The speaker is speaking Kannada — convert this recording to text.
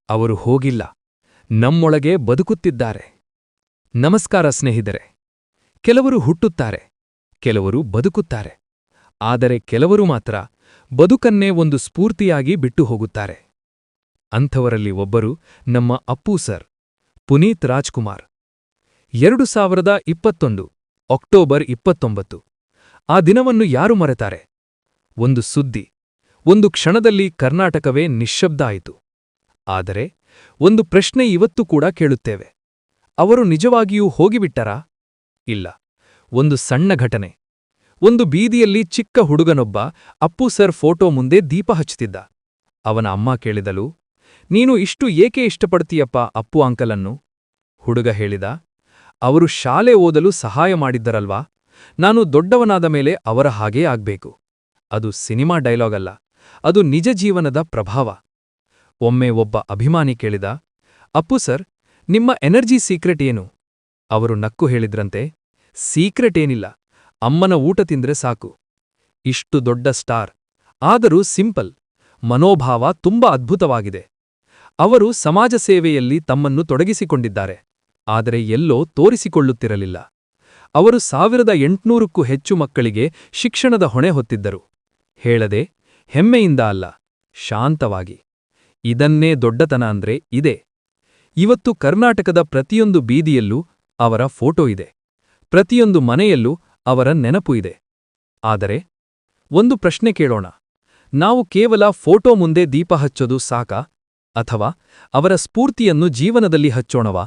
ಅವರು ಹೋಗಿಲ್ಲ, ನಮ್ಮೊಳಗೆ ಬದುಕುತ್ತಿದ್ದಾರೆ. ನಮಸ್ಕಾರ ಸ್ನೇಹಿತರೆ. ಕೆಲವರು ಹುಟ್ಟುತ್ತಾರೆ, ಕೆಲವರು ಬದುಕುತ್ತಾರೆ. ಆದರೆ ಕೆಲವರು ಮಾತ್ರ ಬದುಕನ್ನೇ ಒಂದು ಸ್ಫೂರ್ತಿಯಾಗಿ ಬಿಟ್ಟು ಹೋಗುತ್ತಾರೆ. ಅಂಥವರಲ್ಲಿ ಒಬ್ಬರು ನಮ್ಮ ಅಪ್ಪು ಸರ್, ಪುನೀತ್ ರಾಜ್ಕುಮಾರ್. 2021 ಅಕ್ಟೋಬರ್ 29. ಆ ದಿನವನ್ನು ಯಾರು ಮರೆತಾರೆ? ಒಂದು ಸುದ್ದಿ, ಒಂದು ಕ್ಷಣದಲ್ಲಿ ಕರ್ನಾಟಕವೇ ನಿಶ್ಶಬ್ದ ಆಯಿತು. ಆದರೆ ಒಂದು ಪ್ರಶ್ನೆ ಇವತ್ತು ಕೂಡ ಕೇಳುತ್ತೇವೆ. ಅವರು ನಿಜವಾಗಿಯೂ ಹೋಗಿಬಿಟ್ಟರಾ? ಇಲ್ಲ. ಒಂದು ಸಣ್ಣ ಘಟನೆ. ಒಂದು ಬೀದಿಯಲ್ಲಿ ಚಿಕ್ಕ ಹುಡುಗನೊಬ್ಬ ಅಪ್ಪು ಸರ್ ಫೋಟೋ ಮುಂದೆ ದೀಪ ಹಚ್ಚುತ್ತಿದ್ದ. ಅವನ ಅಮ್ಮ ಕೇಳಿದಳು, ನೀನು ಇಷ್ಟು ಏಕೆ ಇಷ್ಟಪಡ್ತೀಯಪ್ಪ ಅಪ್ಪು ಅಂಕಲನ್ನು? ಹುಡುಗ ಹೇಳಿದ, ಅವರು ಶಾಲೆ ಓದಲು ಸಹಾಯ ಮಾಡಿದ್ದರಲ್ವಾ, ನಾನು ದೊಡ್ಡವನಾದ ಮೇಲೆ ಅವರ ಹಾಗೇ ಆಗ್ಬೇಕು. ಅದು ಸಿನಿಮಾ ಡೈಲಾಗ್ ಅಲ್ಲ, ಅದು ನಿಜ ಜೀವನದ ಪ್ರಭಾವ. ಒಮ್ಮೆ ಒಬ್ಬ ಅಭಿಮಾನಿ ಕೇಳಿದ, ಅಪ್ಪು ಸರ್, ನಿಮ್ಮ ಎನರ್ಜಿ ಸೀಕ್ರೆಟ್ ಏನು? ಅವರು ನಕ್ಕು ಹೇಳಿದ್ರಂತೆ, ಸೀಕ್ರೆಟ್ ಏನಿಲ್ಲ, ಅಮ್ಮನ ಊಟ ತಿಂದ್ರೆ ಸಾಕು. ಇಷ್ಟು ದೊಡ್ಡ ಸ್ಟಾರ್, ಆದರೂ ಸಿಂಪಲ್. ಮನೋಭಾವ ತುಂಬಾ ಅದ್ಭುತವಾಗಿದೆ. ಅವರು ಸಮಾಜ ಸೇವೆಯಲ್ಲಿ ತಮ್ಮನ್ನು ತೊಡಗಿಸಿಕೊಂಡಿದ್ದಾರೆ, ಆದರೆ ಎಲ್ಲೋ ತೋರಿಸಿಕೊಳ್ಳುತ್ತಿರಲಿಲ್ಲ. ಅವರು 1800ಕ್ಕೂ ಹೆಚ್ಚು ಮಕ್ಕಳಿಗೆ ಶಿಕ್ಷಣದ ಹೊಣೆ ಹೊತ್ತಿದ್ದರು. ಹೇಳದೆ, ಹೆಮ್ಮೆಯಿಂದ ಅಲ್ಲ, ಶಾಂತವಾಗಿ. ಇದನ್ನೇ ದೊಡ್ಡತನ ಅಂದ್ರೆ ಇದೆ. ಇವತ್ತು ಕರ್ನಾಟಕದ ಪ್ರತಿಯೊಂದು ಬೀದಿಯಲ್ಲೂ ಅವರ ಫೋಟೋ ಇದೆ, ಪ್ರತಿಯೊಂದು ಮನೆಯಲ್ಲೂ ಅವರ ನೆನಪು ಇದೆ. ಆದರೆ ಒಂದು ಪ್ರಶ್ನೆ ಕೇಳೋಣ, ನಾವು ಕೇವಲ ಫೋಟೋ ಮುಂದೆ ದೀಪ ಹಚ್ಚೋದು ಸಾಕಾ, ಅಥವಾ ಅವರ ಸ್ಫೂರ್ತಿಯನ್ನು ಜೀವನದಲ್ಲಿ ಹಚ್ಚೋಣವಾ?